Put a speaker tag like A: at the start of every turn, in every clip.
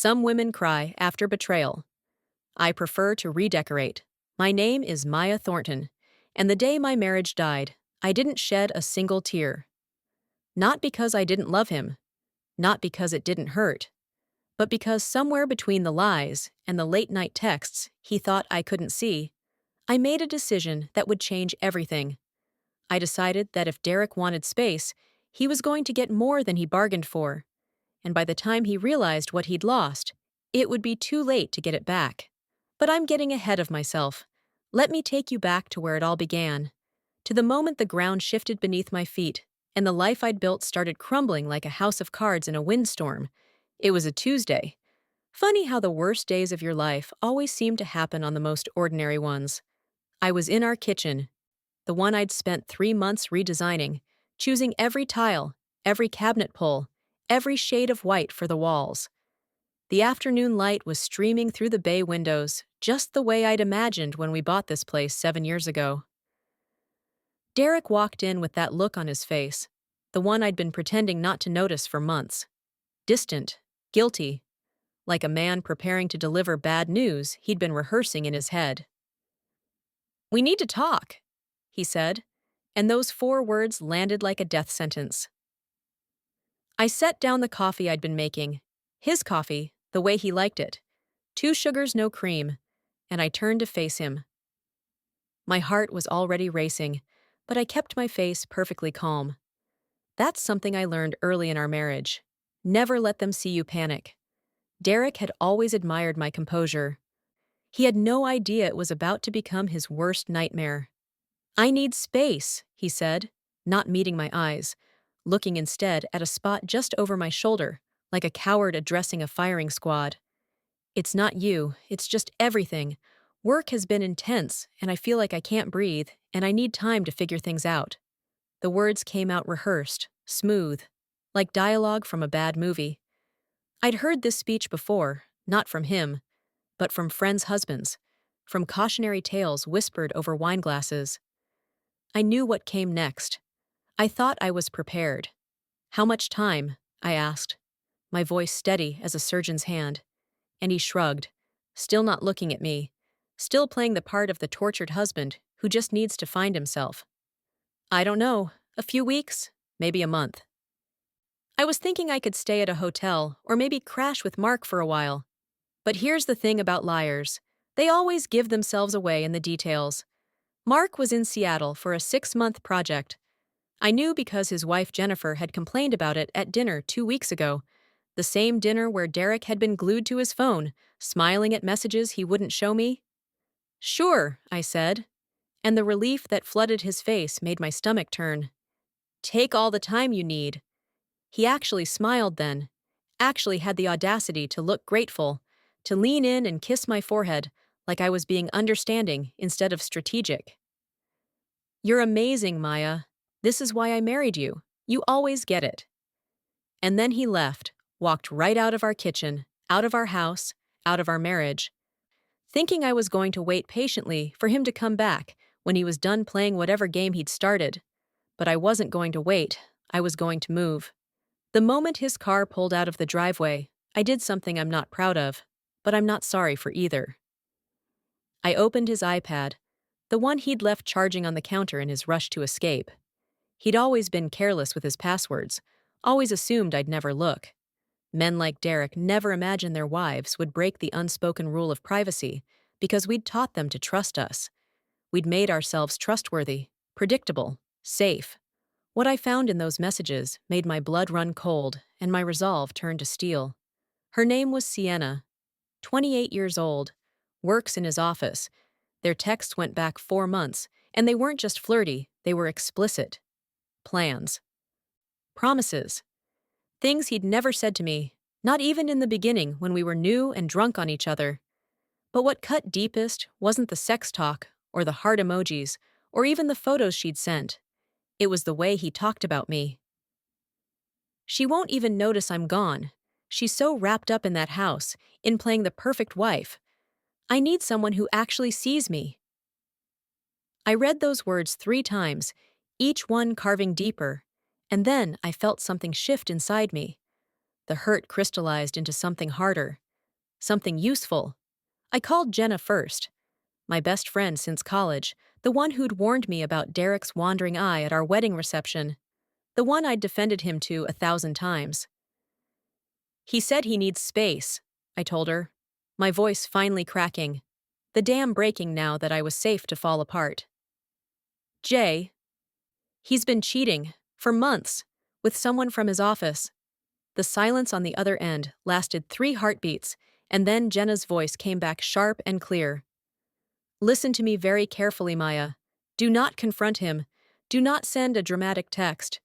A: Some women cry after betrayal. I prefer to redecorate. My name is Maya Thornton, and the day my marriage died, I didn't shed a single tear. Not because I didn't love him, not because it didn't hurt, but because somewhere between the lies and the late-night texts he thought I couldn't see, I made a decision that would change everything. I decided that if Derek wanted space, he was going to get more than he bargained for, and by the time he realized what he'd lost, it would be too late to get it back. But I'm getting ahead of myself. Let me take you back to where it all began, to the moment the ground shifted beneath my feet, and the life I'd built started crumbling like a house of cards in a windstorm. It was a Tuesday. Funny how the worst days of your life always seem to happen on the most ordinary ones. I was in our kitchen, the one I'd spent 3 months redesigning, choosing every tile, every cabinet pull, every shade of white for the walls. The afternoon light was streaming through the bay windows, just the way I'd imagined when we bought this place 7 years ago. Derek walked in with that look on his face, the one I'd been pretending not to notice for months. Distant, guilty, like a man preparing to deliver bad news he'd been rehearsing in his head. "We need to talk," he said, and those 4 words landed like a death sentence. I set down the coffee I'd been making, his coffee, the way he liked it, 2 sugars, no cream, and I turned to face him. My heart was already racing, but I kept my face perfectly calm. That's something I learned early in our marriage. Never let them see you panic. Derek had always admired my composure. He had no idea it was about to become his worst nightmare. "I need space," he said, not meeting my eyes, looking instead at a spot just over my shoulder, like a coward addressing a firing squad. "It's not you, it's just everything. Work has been intense, and I feel like I can't breathe, and I need time to figure things out." The words came out rehearsed, smooth, like dialogue from a bad movie. I'd heard this speech before, not from him, but from friends' husbands, from cautionary tales whispered over wine glasses. I knew what came next. I thought I was prepared. "How much time?" I asked, my voice steady as a surgeon's hand. And he shrugged, still not looking at me, still playing the part of the tortured husband who just needs to find himself. "I don't know, a few weeks, maybe a month." I was thinking I could stay at a hotel or maybe crash with Mark for a while. But here's the thing about liars. They always give themselves away in the details. Mark was in Seattle for a 6-month project. I knew because his wife Jennifer had complained about it at dinner 2 weeks ago, the same dinner where Derek had been glued to his phone, smiling at messages he wouldn't show me. "Sure," I said, and the relief that flooded his face made my stomach turn. "Take all the time you need." He actually smiled then, actually had the audacity to look grateful, to lean in and kiss my forehead like I was being understanding instead of strategic. "You're amazing, Maya. This is why I married you. You always get it." And then he left, walked right out of our kitchen, out of our house, out of our marriage, thinking I was going to wait patiently for him to come back when he was done playing whatever game he'd started. But I wasn't going to wait. I was going to move. The moment his car pulled out of the driveway, I did something I'm not proud of, but I'm not sorry for either. I opened his iPad, the one he'd left charging on the counter in his rush to escape. He'd always been careless with his passwords, always assumed I'd never look. Men like Derek never imagined their wives would break the unspoken rule of privacy because we'd taught them to trust us. We'd made ourselves trustworthy, predictable, safe. What I found in those messages made my blood run cold and my resolve turn to steel. Her name was Sienna, 28 years old, works in his office. Their texts went back 4 months, and they weren't just flirty, they were explicit. Plans. Promises. Things he'd never said to me, not even in the beginning when we were new and drunk on each other. But what cut deepest wasn't the sex talk, or the heart emojis, or even the photos she'd sent. It was the way he talked about me. "She won't even notice I'm gone. She's so wrapped up in that house, in playing the perfect wife. I need someone who actually sees me." I read those words 3 times, each one carving deeper, and then I felt something shift inside me. The hurt crystallized into something harder, something useful. I called Jenna first, my best friend since college, the one who'd warned me about Derek's wandering eye at our wedding reception, the one I'd defended him to 1,000 times. He said he needs space, I told her, my voice finally cracking, the dam breaking now that I was safe to fall apart. Jay, he's been cheating, for months, with someone from his office. The silence on the other end lasted 3 heartbeats, and then Jenna's voice came back sharp and clear. Listen to me very carefully, Maya. Do not confront him. Do not send a dramatic text.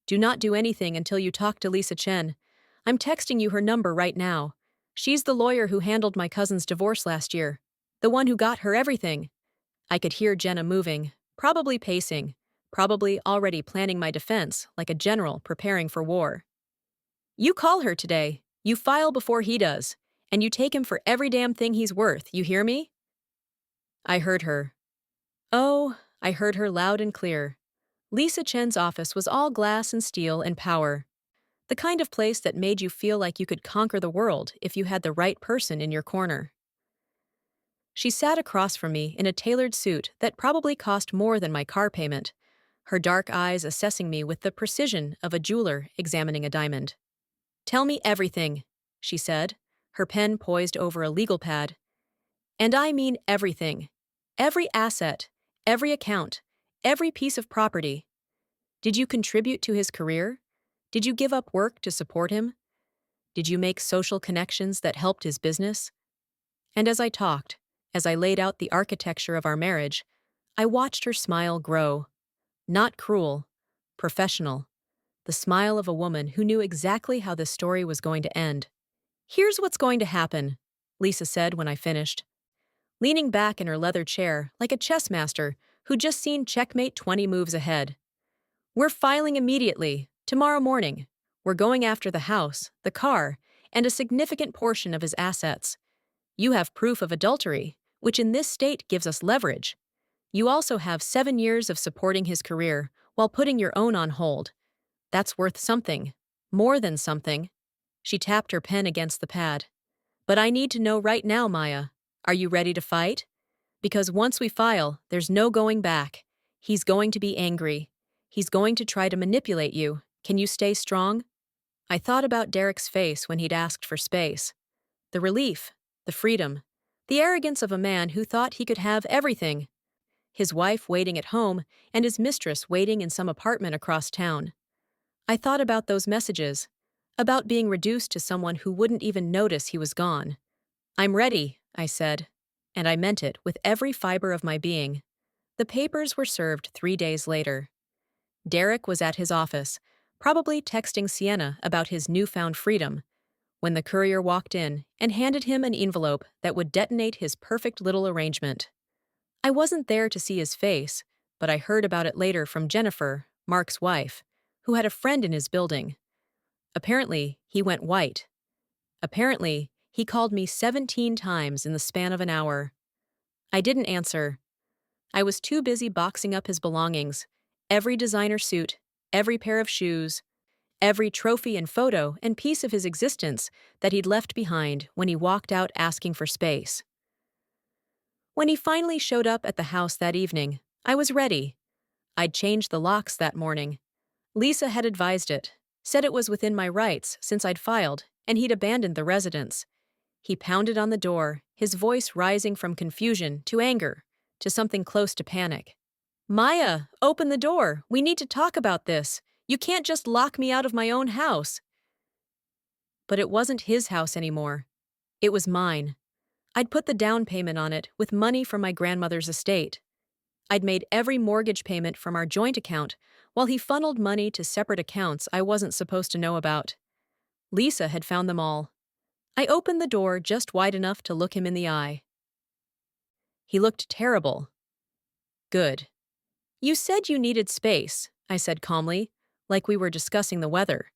A: Do not do anything until you talk to Lisa Chen. I'm texting you her number right now. She's the lawyer who handled my cousin's divorce last year. The one who got her everything. I could hear Jenna moving, probably pacing, probably already planning my defense like a general preparing for war. You call her today. You file before he does. And you take him for every damn thing he's worth, you hear me? I heard her. Oh, I heard her loud and clear. Lisa Chen's office was all glass and steel and power. The kind of place that made you feel like you could conquer the world if you had the right person in your corner. She sat across from me in a tailored suit that probably cost more than my car payment, her dark eyes assessing me with the precision of a jeweler examining a diamond. Tell me everything, she said, her pen poised over a legal pad. And I mean everything. Every asset, every account, every piece of property. Did you contribute to his career? Did you give up work to support him? Did you make social connections that helped his business? And as I talked, as I laid out the architecture of our marriage, I watched her smile grow. Not cruel, professional. The smile of a woman who knew exactly how this story was going to end. Here's what's going to happen, Lisa said when I finished, leaning back in her leather chair like a chess master who'd just seen checkmate 20 moves ahead. We're filing immediately, tomorrow morning. We're going after the house, the car, and a significant portion of his assets. You have proof of adultery, which in this state gives us leverage. You also have 7 years of supporting his career while putting your own on hold. That's worth something. More than something. She tapped her pen against the pad. But I need to know right now, Maya. Are you ready to fight? Because once we file, there's no going back. He's going to be angry. He's going to try to manipulate you. Can you stay strong? I thought about Derek's face when he'd asked for space. The relief, the freedom, the arrogance of a man who thought he could have everything. His wife waiting at home and his mistress waiting in some apartment across town. I thought about those messages, about being reduced to someone who wouldn't even notice he was gone. I'm ready, I said, and I meant it with every fiber of my being. The papers were served 3 days later. Derek was at his office, probably texting Sienna about his newfound freedom, when the courier walked in and handed him an envelope that would detonate his perfect little arrangement. I wasn't there to see his face, but I heard about it later from Jennifer, Mark's wife, who had a friend in his building. Apparently, he went white. Apparently, he called me 17 times in the span of an hour. I didn't answer. I was too busy boxing up his belongings, every designer suit, every pair of shoes, every trophy and photo and piece of his existence that he'd left behind when he walked out asking for space. When he finally showed up at the house that evening, I was ready. I'd changed the locks that morning. Lisa had advised it, said it was within my rights since I'd filed, and he'd abandoned the residence. He pounded on the door, his voice rising from confusion to anger, to something close to panic. Maya, open the door. We need to talk about this. You can't just lock me out of my own house. But it wasn't his house anymore. It was mine. I'd put the down payment on it with money from my grandmother's estate. I'd made every mortgage payment from our joint account, while he funneled money to separate accounts I wasn't supposed to know about. Lisa had found them all. I opened the door just wide enough to look him in the eye. He looked terrible. Good. You said you needed space, I said calmly, like we were discussing the weather.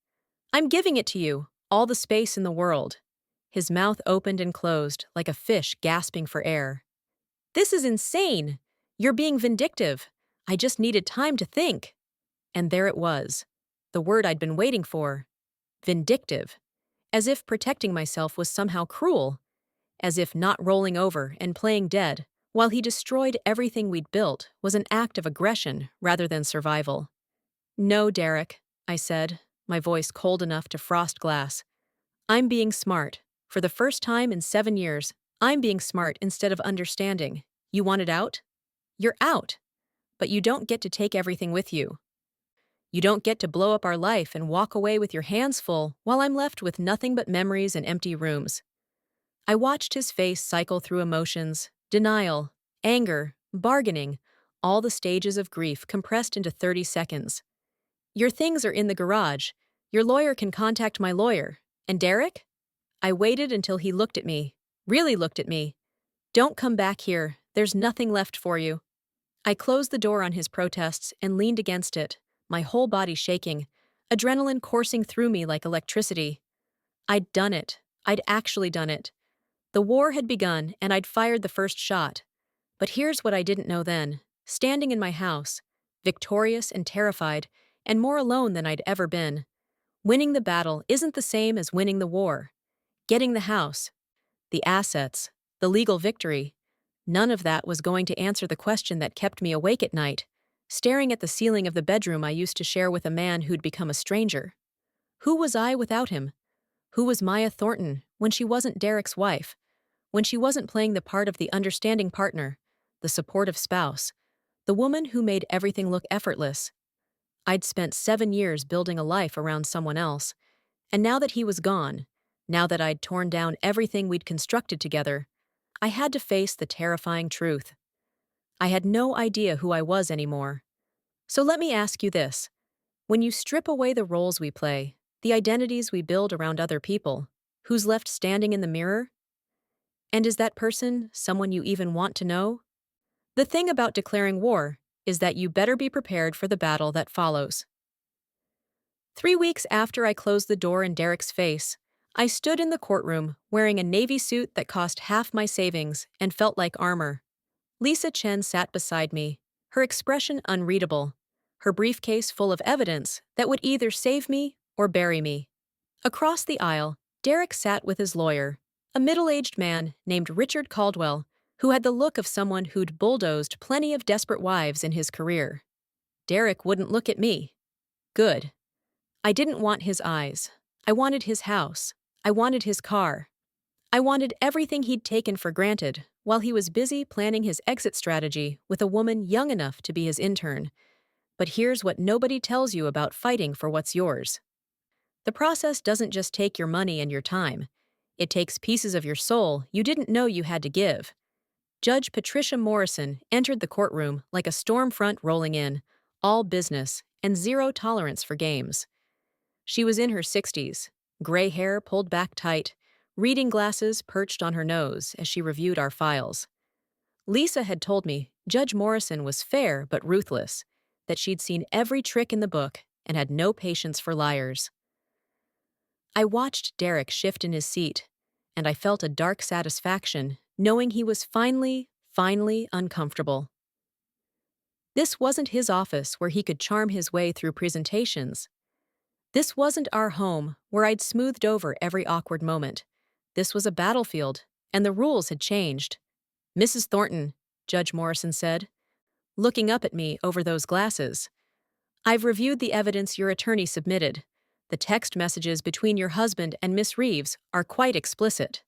A: I'm giving it to you, all the space in the world. His mouth opened and closed like a fish gasping for air. This is insane. You're being vindictive. I just needed time to think. And there it was, the word I'd been waiting for. Vindictive. As if protecting myself was somehow cruel. as if not rolling over and playing dead, while he destroyed everything we'd built, was an act of aggression rather than survival. "No, Derek," I said, my voice cold enough to frost glass. "I'm being smart. For the first time in 7 years, I'm being smart instead of understanding. You want it out? You're out. But you don't get to take everything with you. You don't get to blow up our life and walk away with your hands full while I'm left with nothing but memories and empty rooms." I watched his face cycle through emotions, denial, anger, bargaining, all the stages of grief compressed into 30 seconds. "Your things are in the garage. Your lawyer can contact my lawyer. And Derek?" I waited until he looked at me, really looked at me. "Don't come back here. There's nothing left for you." I closed the door on his protests and leaned against it, my whole body shaking, adrenaline coursing through me like electricity. I'd done it. I'd actually done it. The war had begun, and I'd fired the first shot. But here's what I didn't know then. Standing in my house, victorious and terrified, and more alone than I'd ever been. Winning the battle isn't the same as winning the war. Getting the house, the assets, the legal victory, none of that was going to answer the question that kept me awake at night, staring at the ceiling of the bedroom I used to share with a man who'd become a stranger. Who was I without him? Who was Maya Thornton when she wasn't Derek's wife? When she wasn't playing the part of the understanding partner, the supportive spouse, the woman who made everything look effortless? I'd spent 7 years building a life around someone else, and now that he was gone, now that I'd torn down everything we'd constructed together, I had to face the terrifying truth. I had no idea who I was anymore. So let me ask you this. When you strip away the roles we play, the identities we build around other people, who's left standing in the mirror? And is that person someone you even want to know? The thing about declaring war is that you better be prepared for the battle that follows. 3 weeks after I closed the door in Derek's face, I stood in the courtroom wearing a navy suit that cost half my savings and felt like armor. Lisa Chen sat beside me, her expression unreadable, her briefcase full of evidence that would either save me or bury me. Across the aisle, Derek sat with his lawyer, a middle-aged man named Richard Caldwell, who had the look of someone who'd bulldozed plenty of desperate wives in his career. Derek wouldn't look at me. Good. I didn't want his eyes. I wanted his house. I wanted his car. I wanted everything he'd taken for granted while he was busy planning his exit strategy with a woman young enough to be his intern. But here's what nobody tells you about fighting for what's yours. The process doesn't just take your money and your time. It takes pieces of your soul you didn't know you had to give. Judge Patricia Morrison entered the courtroom like a storm front rolling in, all business and zero tolerance for games. She was in her 60s, gray hair pulled back tight, reading glasses perched on her nose as she reviewed our files. Lisa had told me Judge Morrison was fair but ruthless, that she'd seen every trick in the book and had no patience for liars. I watched Derek shift in his seat, and I felt a dark satisfaction knowing he was finally uncomfortable. This wasn't his office where he could charm his way through presentations. This wasn't our home where I'd smoothed over every awkward moment. This was a battlefield, and the rules had changed. "Mrs. Thornton," Judge Morrison said, looking up at me over those glasses, "I've reviewed the evidence your attorney submitted. The text messages between your husband and Miss Reeves are quite explicit."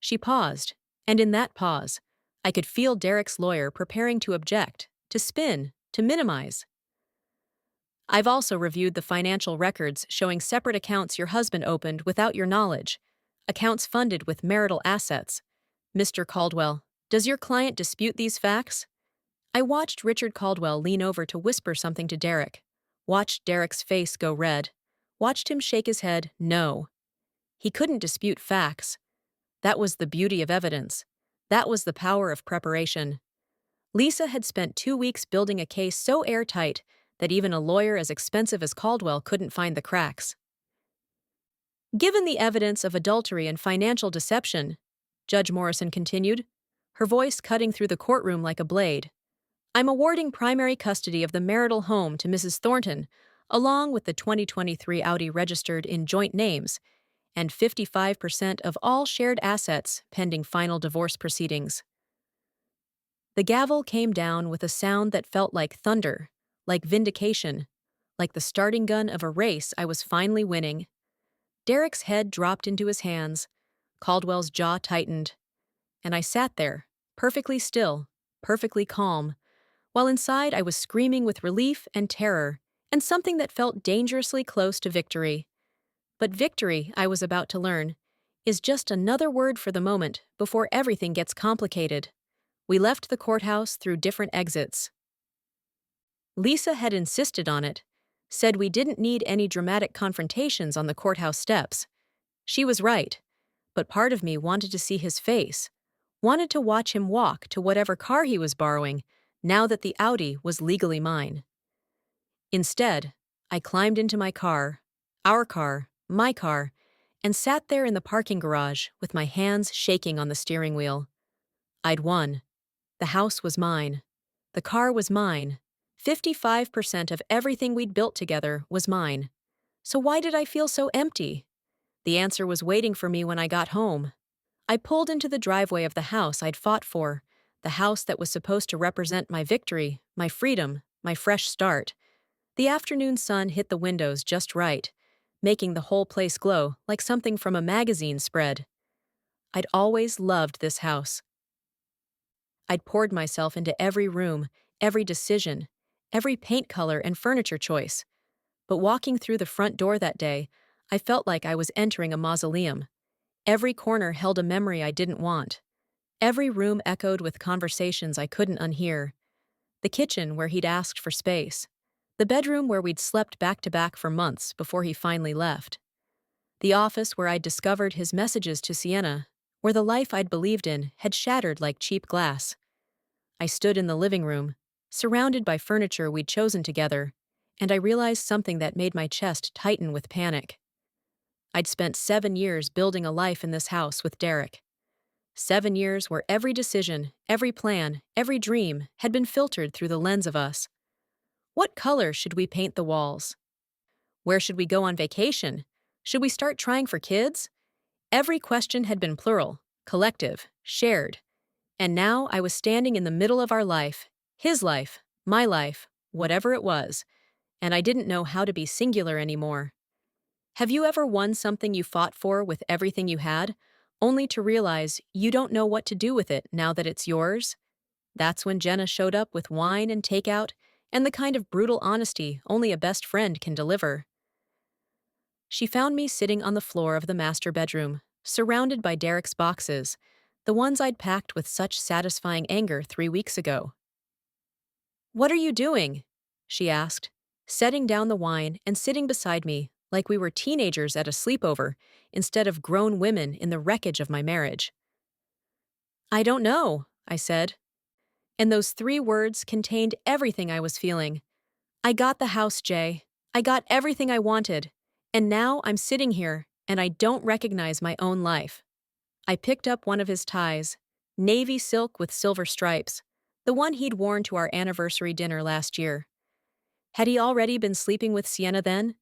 A: She paused, and in that pause, I could feel Derek's lawyer preparing to object, to spin, to minimize. "I've also reviewed the financial records showing separate accounts your husband opened without your knowledge, accounts funded with marital assets. Mr. Caldwell, does your client dispute these facts?" I watched Richard Caldwell lean over to whisper something to Derek, watched Derek's face go red, watched him shake his head, no. He couldn't dispute facts. That was the beauty of evidence. That was the power of preparation. Lisa had spent 2 weeks building a case so airtight that even a lawyer as expensive as Caldwell couldn't find the cracks. "Given the evidence of adultery and financial deception," Judge Morrison continued, her voice cutting through the courtroom like a blade, "I'm awarding primary custody of the marital home to Mrs. Thornton, along with the 2023 Audi registered in joint names, and 55% of all shared assets pending final divorce proceedings. The gavel came down with a sound that felt like thunder, like vindication, like the starting gun of a race I was finally winning. Derek's head dropped into his hands, Caldwell's jaw tightened, and I sat there, perfectly still, perfectly calm, while inside I was screaming with relief and terror, and something that felt dangerously close to victory. But victory, I was about to learn, is just another word for the moment before everything gets complicated. We left the courthouse through different exits. Lisa had insisted on it, said we didn't need any dramatic confrontations on the courthouse steps. She was right, but part of me wanted to see his face, wanted to watch him walk to whatever car he was borrowing, now that the Audi was legally mine. Instead, I climbed into my car, our car, my car, and sat there in the parking garage with my hands shaking on the steering wheel. I'd won. The house was mine. The car was mine. 55% of everything we'd built together was mine. So why did I feel so empty? The answer was waiting for me when I got home. I pulled into the driveway of the house I'd fought for, the house that was supposed to represent my victory, my freedom, my fresh start. The afternoon sun hit the windows just right, making the whole place glow like something from a magazine spread. I'd always loved this house. I'd poured myself into every room, every decision, every paint color and furniture choice. But walking through the front door that day, I felt like I was entering a mausoleum. Every corner held a memory I didn't want. Every room echoed with conversations I couldn't unhear. The kitchen where he'd asked for space. The bedroom where we'd slept back to back for months before he finally left. The office where I'd discovered his messages to Sienna, where the life I'd believed in had shattered like cheap glass. I stood in the living room, surrounded by furniture we'd chosen together, and I realized something that made my chest tighten with panic. I'd spent 7 years building a life in this house with Derek. 7 years where every decision, every plan, every dream had been filtered through the lens of us. What color should we paint the walls? Where should we go on vacation? Should we start trying for kids? Every question had been plural, collective, shared. And now I was standing in the middle of our life, his life, my life, whatever it was, and I didn't know how to be singular anymore. Have you ever won something you fought for with everything you had, only to realize you don't know what to do with it now that it's yours? That's when Jenna showed up with wine and takeout and the kind of brutal honesty only a best friend can deliver. She found me sitting on the floor of the master bedroom, surrounded by Derek's boxes, the ones I'd packed with such satisfying anger 3 weeks ago. "What are you doing?" she asked, setting down the wine and sitting beside me like we were teenagers at a sleepover instead of grown women in the wreckage of my marriage. "I don't know," I said. And those 3 words contained everything I was feeling. I got the house, Jay. I got everything I wanted. And now I'm sitting here, and I don't recognize my own life. I picked up one of his ties, navy silk with silver stripes, the one he'd worn to our anniversary dinner last year. Had he already been sleeping with Sienna then?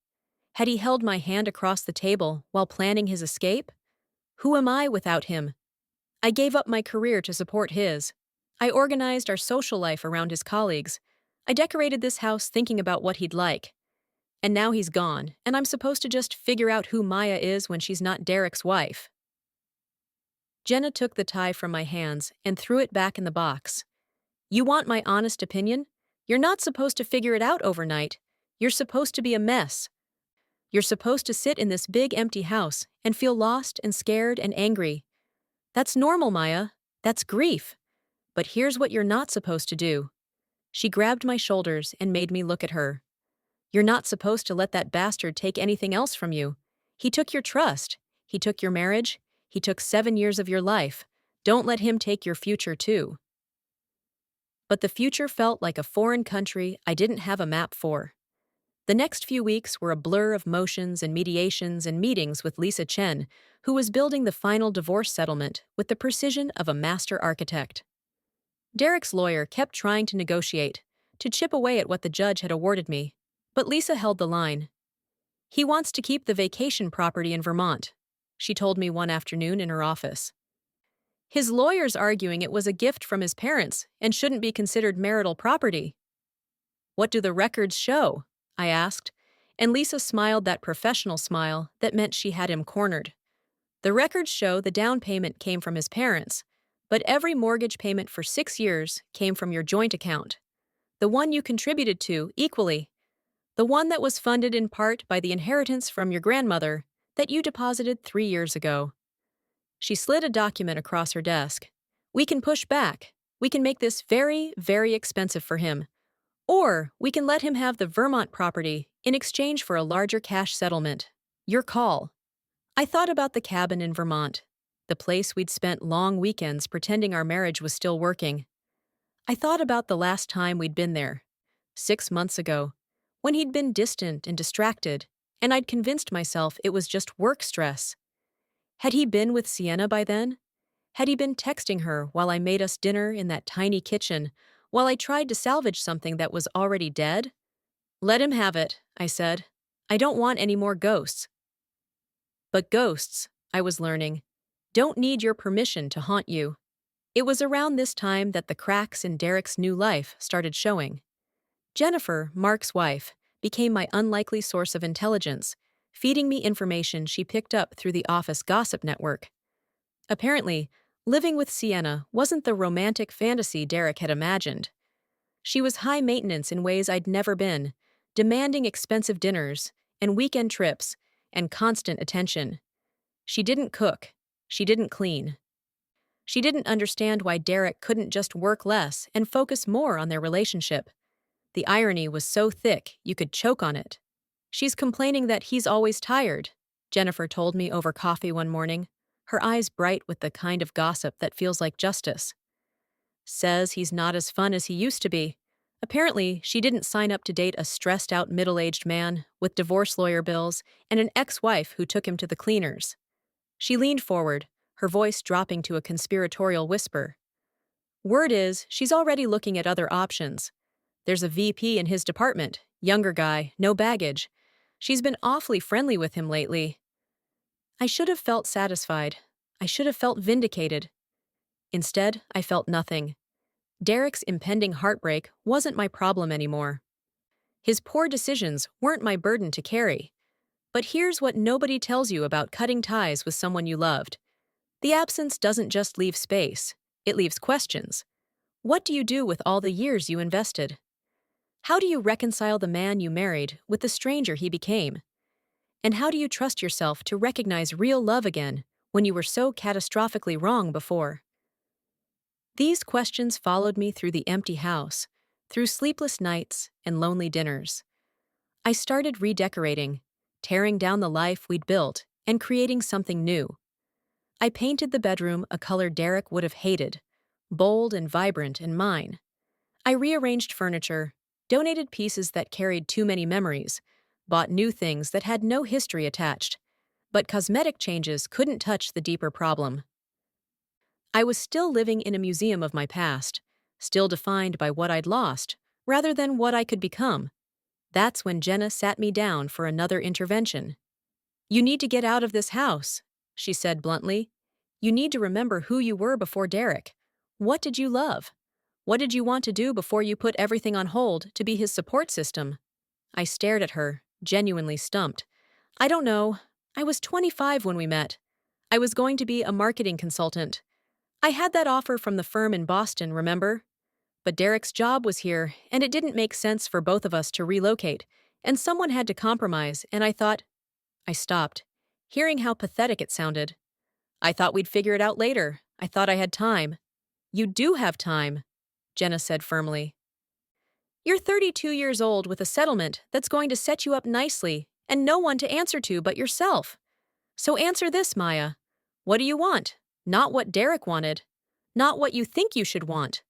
A: Had he held my hand across the table while planning his escape? Who am I without him? I gave up my career to support his. I organized our social life around his colleagues. I decorated this house thinking about what he'd like. And now he's gone, and I'm supposed to just figure out who Maya is when she's not Derek's wife. Jenna took the tie from my hands and threw it back in the box. "You want my honest opinion? You're not supposed to figure it out overnight. You're supposed to be a mess. You're supposed to sit in this big empty house and feel lost and scared and angry. That's normal, Maya. That's grief. But here's what you're not supposed to do." She grabbed my shoulders and made me look at her. "You're not supposed to let that bastard take anything else from you. He took your trust. He took your marriage. He took 7 years of your life. Don't let him take your future, too." But the future felt like a foreign country I didn't have a map for. The next few weeks were a blur of motions and mediations and meetings with Lisa Chen, who was building the final divorce settlement with the precision of a master architect. Derek's lawyer kept trying to negotiate, to chip away at what the judge had awarded me, but Lisa held the line. "He wants to keep the vacation property in Vermont." she told me one afternoon in her office. His lawyer's arguing it was a gift from his parents and shouldn't be considered marital property. What do the records show? I asked, and Lisa smiled that professional smile that meant she had him cornered. The records show the down payment came from his parents, but every mortgage payment for 6 years came from your joint account, the one you contributed to equally, the one that was funded in part by the inheritance from your grandmother that you deposited 3 years ago. She slid a document across her desk. We can push back. We can make this very, very expensive for him. Or we can let him have the Vermont property in exchange for a larger cash settlement. Your call. I thought about the cabin in Vermont, the place we'd spent long weekends pretending our marriage was still working. I thought about the last time we'd been there, 6 months ago, when he'd been distant and distracted, and I'd convinced myself it was just work stress. Had he been with Sienna by then? Had he been texting her while I made us dinner in that tiny kitchen, while I tried to salvage something that was already dead? Let him have it, I said. I don't want any more ghosts. But ghosts, I was learning, don't need your permission to haunt you. It was around this time that the cracks in Derek's new life started showing. Jennifer, Mark's wife, became my unlikely source of intelligence, feeding me information she picked up through the office gossip network. Apparently, living with Sienna wasn't the romantic fantasy Derek had imagined. She was high maintenance in ways I'd never been, demanding expensive dinners and weekend trips and constant attention. She didn't cook. She didn't clean. She didn't understand why Derek couldn't just work less and focus more on their relationship. The irony was so thick you could choke on it. She's complaining that he's always tired, Jennifer told me over coffee one morning, her eyes bright with the kind of gossip that feels like justice. Says he's not as fun as he used to be. Apparently, she didn't sign up to date a stressed-out middle-aged man with divorce lawyer bills and an ex-wife who took him to the cleaners. She leaned forward, her voice dropping to a conspiratorial whisper. Word is, she's already looking at other options. There's a VP in his department, younger guy, no baggage. She's been awfully friendly with him lately. I should have felt satisfied. I should have felt vindicated. Instead, I felt nothing. Derek's impending heartbreak wasn't my problem anymore. His poor decisions weren't my burden to carry. But here's what nobody tells you about cutting ties with someone you loved. The absence doesn't just leave space, it leaves questions. What do you do with all the years you invested? How do you reconcile the man you married with the stranger he became? And how do you trust yourself to recognize real love again when you were so catastrophically wrong before? These questions followed me through the empty house, through sleepless nights and lonely dinners. I started redecorating, tearing down the life we'd built and creating something new. I painted the bedroom a color Derek would have hated, bold and vibrant and mine. I rearranged furniture, donated pieces that carried too many memories, bought new things that had no history attached. But cosmetic changes couldn't touch the deeper problem. I was still living in a museum of my past, still defined by what I'd lost, rather than what I could become. That's when Jenna sat me down for another intervention. You need to get out of this house, she said bluntly. You need to remember who you were before Derek. What did you love? What did you want to do before you put everything on hold to be his support system? I stared at her, genuinely stumped. I don't know. I was 25 when we met. I was going to be a marketing consultant. I had that offer from the firm in Boston, remember? But Derek's job was here, and it didn't make sense for both of us to relocate, and someone had to compromise, and I thought... I stopped, hearing how pathetic it sounded. I thought we'd figure it out later. I thought I had time. You do have time, Jenna said firmly. You're 32 years old with a settlement that's going to set you up nicely and no one to answer to but yourself. So answer this, Maya. What do you want? Not what Derek wanted. Not what you think you should want.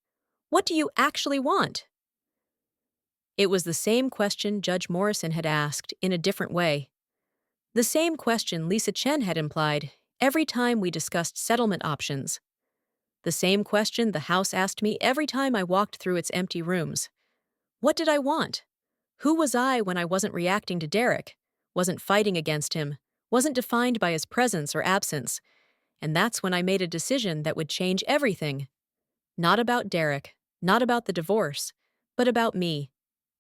A: What do you actually want? It was the same question Judge Morrison had asked in a different way. The same question Lisa Chen had implied every time we discussed settlement options. The same question the house asked me every time I walked through its empty rooms. What did I want? Who was I when I wasn't reacting to Derek, wasn't fighting against him, wasn't defined by his presence or absence, and that's when I made a decision that would change everything. Not about Derek, not about the divorce, but about me.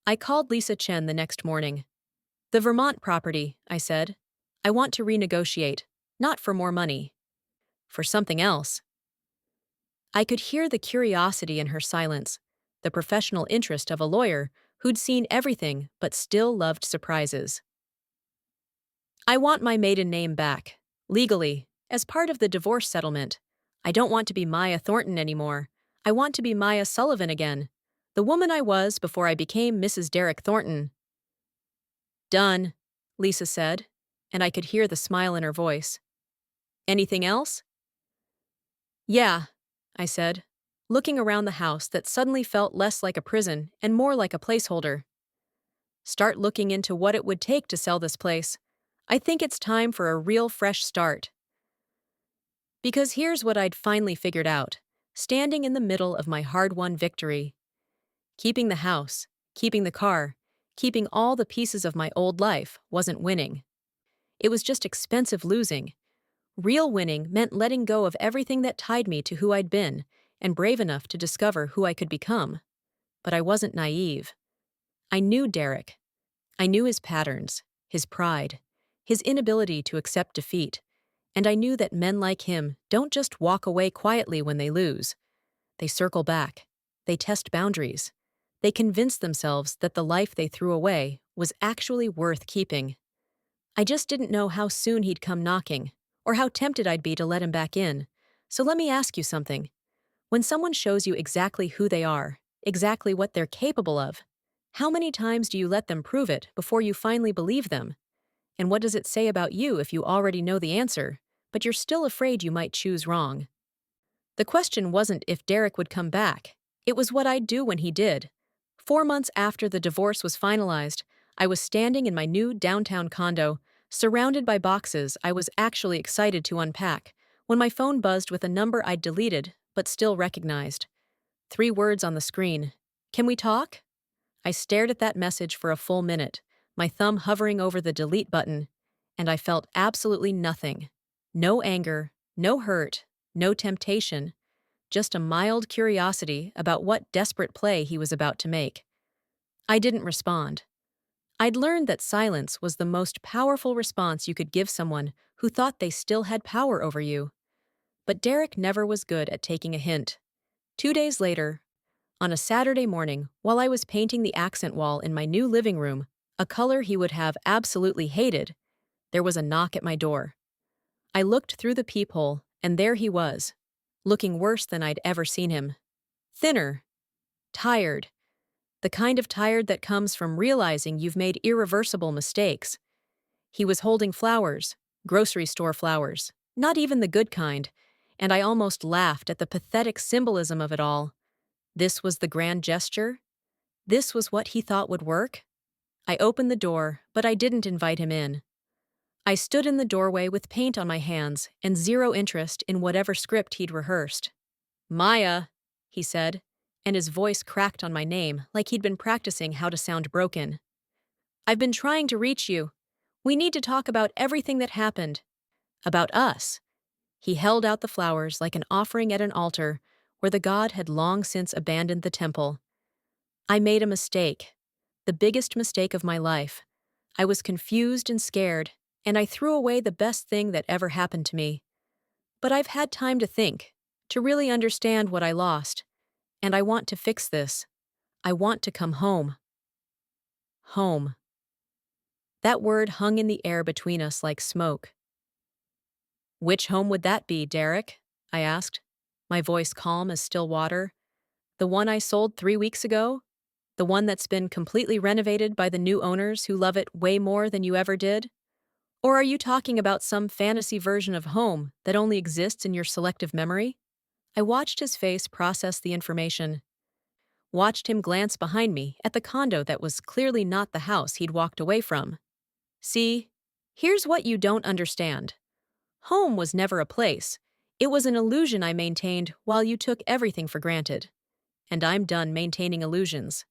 A: I called Lisa Chen the next morning. "The Vermont property," I said. "I want to renegotiate, not for more money, for something else." I could hear the curiosity in her silence, the professional interest of a lawyer who'd seen everything but still loved surprises. "I want my maiden name back, legally, as part of the divorce settlement. I don't want to be Maya Thornton anymore. I want to be Maya Sullivan again, the woman I was before I became Mrs. Derek Thornton." "Done," Lisa said, and I could hear the smile in her voice. "Anything else?" "Yeah," I said, looking around the house that suddenly felt less like a prison and more like a placeholder. "Start looking into what it would take to sell this place. I think it's time for a real fresh start." Because here's what I'd finally figured out, standing in the middle of my hard-won victory. Keeping the house, keeping the car, keeping all the pieces of my old life wasn't winning. It was just expensive losing. Real winning meant letting go of everything that tied me to who I'd been and brave enough to discover who I could become. But I wasn't naive. I knew Derek. I knew his patterns, his pride, his inability to accept defeat, and I knew that men like him don't just walk away quietly when they lose. They circle back. They test boundaries. They convince themselves that the life they threw away was actually worth keeping. I just didn't know how soon he'd come knocking, or how tempted I'd be to let him back in. So let me ask you something. When someone shows you exactly who they are, exactly what they're capable of, how many times do you let them prove it before you finally believe them? And what does it say about you if you already know the answer, but you're still afraid you might choose wrong? The question wasn't if Derek would come back. It was what I'd do when he did. 4 months after the divorce was finalized, I was standing in my new downtown condo, surrounded by boxes I was actually excited to unpack, when my phone buzzed with a number I'd deleted but still recognized. 3 words on the screen. "Can we talk?" I stared at that message for a full minute, my thumb hovering over the delete button, and I felt absolutely nothing. No anger, no hurt, no temptation, just a mild curiosity about what desperate play he was about to make. I didn't respond. I'd learned that silence was the most powerful response you could give someone who thought they still had power over you. But Derek never was good at taking a hint. 2 days later, on a Saturday morning, while I was painting the accent wall in my new living room, a color he would have absolutely hated, there was a knock at my door. I looked through the peephole, and there he was, looking worse than I'd ever seen him. Thinner, tired, the kind of tired that comes from realizing you've made irreversible mistakes. He was holding flowers, grocery store flowers, not even the good kind, and I almost laughed at the pathetic symbolism of it all. This was the grand gesture? This was what he thought would work? I opened the door, but I didn't invite him in. I stood in the doorway with paint on my hands and zero interest in whatever script he'd rehearsed. "Maya," he said, and his voice cracked on my name like he'd been practicing how to sound broken. "I've been trying to reach you. We need to talk about everything that happened. About us." He held out the flowers like an offering at an altar where the god had long since abandoned the temple. "I made a mistake. The biggest mistake of my life. I was confused and scared, and I threw away the best thing that ever happened to me. But I've had time to think, to really understand what I lost, and I want to fix this. I want to come home." Home. That word hung in the air between us like smoke. "Which home would that be, Derek?" I asked, my voice calm as still water. "The one I sold 3 weeks ago? The one that's been completely renovated by the new owners who love it way more than you ever did? Or are you talking about some fantasy version of home that only exists in your selective memory?" I watched his face process the information, watched him glance behind me at the condo that was clearly not the house he'd walked away from. "See, here's what you don't understand. Home was never a place. It was an illusion I maintained while you took everything for granted. And I'm done maintaining illusions."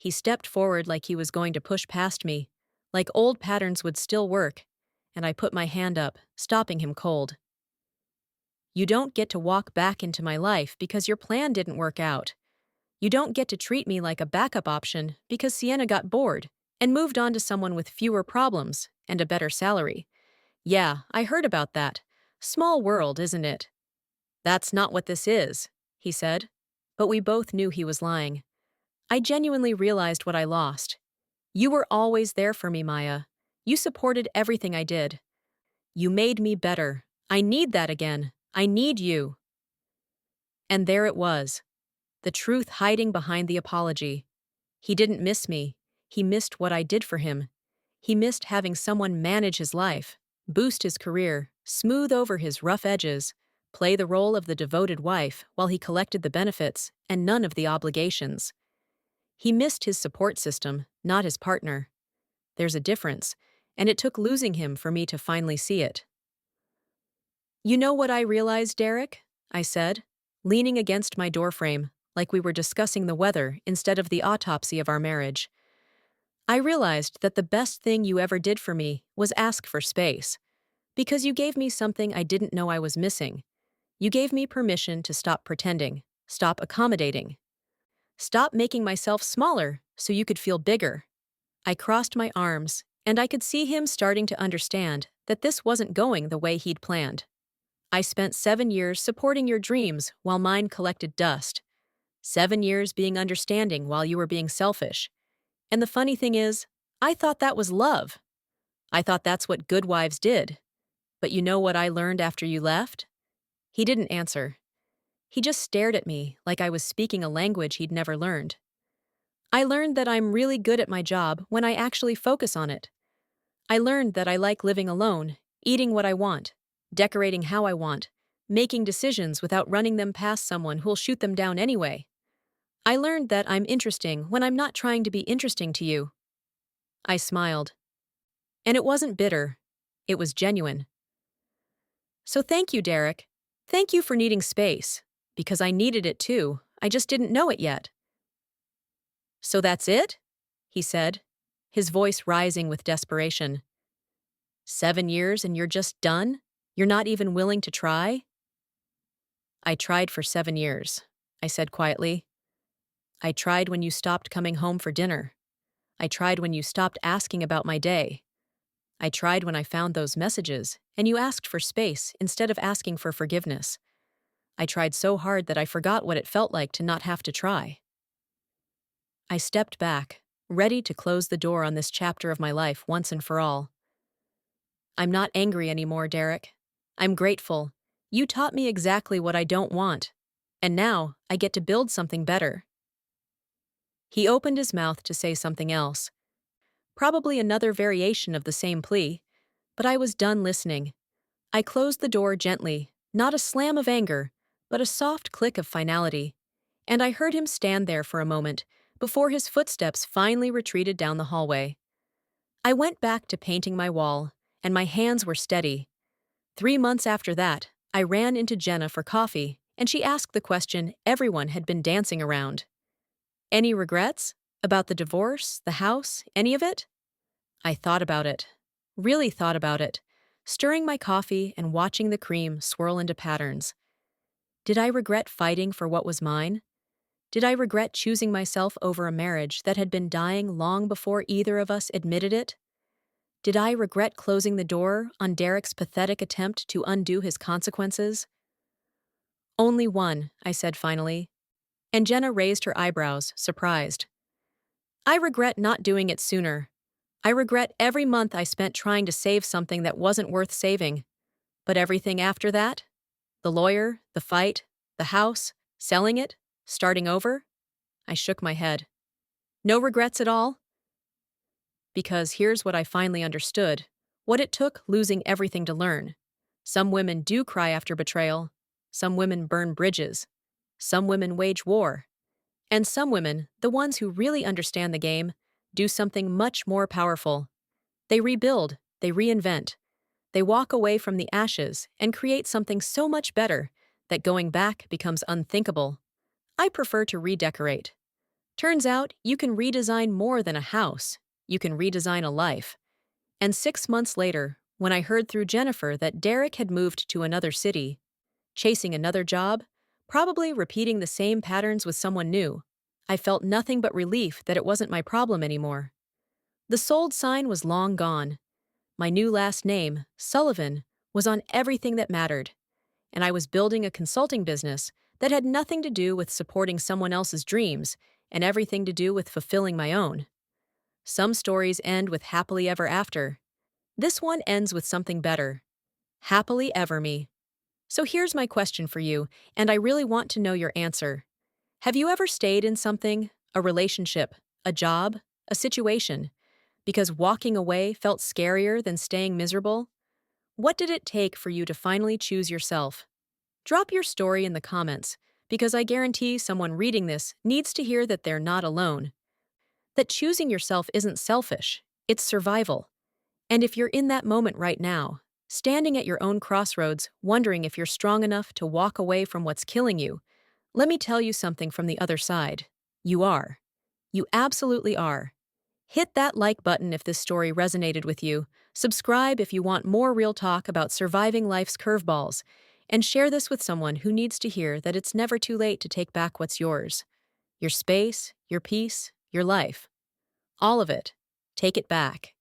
A: He stepped forward like he was going to push past me, like old patterns would still work, and I put my hand up, stopping him cold. You don't get to walk back into my life because your plan didn't work out. You don't get to treat me like a backup option because Sienna got bored and moved on to someone with fewer problems and a better salary. Yeah, I heard about that. Small world, isn't it? That's not what this is, he said. But we both knew he was lying. I genuinely realized what I lost. You were always there for me, Maya. You supported everything I did. You made me better. I need that again. I need you. And there it was. The truth hiding behind the apology. He didn't miss me. He missed what I did for him. He missed having someone manage his life, boost his career, smooth over his rough edges, play the role of the devoted wife while he collected the benefits and none of the obligations. He missed his support system, not his partner. There's a difference, and it took losing him for me to finally see it. You know what I realized, Derek? I said, leaning against my doorframe, like we were discussing the weather instead of the autopsy of our marriage. I realized that the best thing you ever did for me was ask for space, because you gave me something I didn't know I was missing. You gave me permission to stop pretending, stop accommodating, stop making myself smaller so you could feel bigger. I crossed my arms, and I could see him starting to understand that this wasn't going the way he'd planned. I spent 7 years supporting your dreams while mine collected dust. 7 years being understanding while you were being selfish. And the funny thing is, I thought that was love. I thought that's what good wives did. But you know what I learned after you left? He didn't answer. He just stared at me like I was speaking a language he'd never learned. I learned that I'm really good at my job when I actually focus on it. I learned that I like living alone, eating what I want, decorating how I want, making decisions without running them past someone who'll shoot them down anyway. I learned that I'm interesting when I'm not trying to be interesting to you. I smiled. And it wasn't bitter. It was genuine. So thank you, Derek. Thank you for needing space. Because I needed it too. I just didn't know it yet. So that's it? He said, his voice rising with desperation. 7 years and you're just done? You're not even willing to try? I tried for 7 years, I said quietly. I tried when you stopped coming home for dinner. I tried when you stopped asking about my day. I tried when I found those messages and you asked for space instead of asking for forgiveness. I tried so hard that I forgot what it felt like to not have to try. I stepped back, ready to close the door on this chapter of my life once and for all. I'm not angry anymore, Derek. I'm grateful. You taught me exactly what I don't want. And now I get to build something better. He opened his mouth to say something else. Probably another variation of the same plea, but I was done listening. I closed the door gently, not a slam of anger, but a soft click of finality, and I heard him stand there for a moment before his footsteps finally retreated down the hallway. I went back to painting my wall, and my hands were steady. 3 months after that, I ran into Jenna for coffee, and she asked the question everyone had been dancing around. Any regrets? About the divorce, the house, any of it? I thought about it. Really thought about it, stirring my coffee and watching the cream swirl into patterns. Did I regret fighting for what was mine? Did I regret choosing myself over a marriage that had been dying long before either of us admitted it? Did I regret closing the door on Derek's pathetic attempt to undo his consequences? Only one, I said finally, and Jenna raised her eyebrows, surprised. I regret not doing it sooner. I regret every month I spent trying to save something that wasn't worth saving. But everything after that? The lawyer, the fight, the house, selling it, starting over? I shook my head. No regrets at all? Because here's what I finally understood. What it took losing everything to learn. Some women do cry after betrayal. Some women burn bridges. Some women wage war. And some women, the ones who really understand the game, do something much more powerful. They rebuild, they reinvent. They walk away from the ashes and create something so much better that going back becomes unthinkable. I prefer to redecorate. Turns out you can redesign more than a house. You can redesign a life. And 6 months later, When I heard through Jennifer that Derek had moved to another city, chasing another job, probably repeating the same patterns with someone new, I felt nothing but relief that it wasn't my problem anymore. The sold sign was long gone. My new last name, Sullivan, was on everything that mattered, and I was building a consulting business that had nothing to do with supporting someone else's dreams and everything to do with fulfilling my own. Some stories end with happily ever after. This one ends with something better. Happily ever me. So here's my question for you, and I really want to know your answer. Have you ever stayed in something, a relationship, a job, a situation, because walking away felt scarier than staying miserable? What did it take for you to finally choose yourself? Drop your story in the comments, because I guarantee someone reading this needs to hear that they're not alone. That choosing yourself isn't selfish, it's survival. And if you're in that moment right now, standing at your own crossroads, wondering if you're strong enough to walk away from what's killing you, let me tell you something from the other side. You are. You absolutely are. Hit that like button if this story resonated with you, subscribe if you want more real talk about surviving life's curveballs, and share this with someone who needs to hear that it's never too late to take back what's yours. Your space, your peace, your life. All of it. Take it back.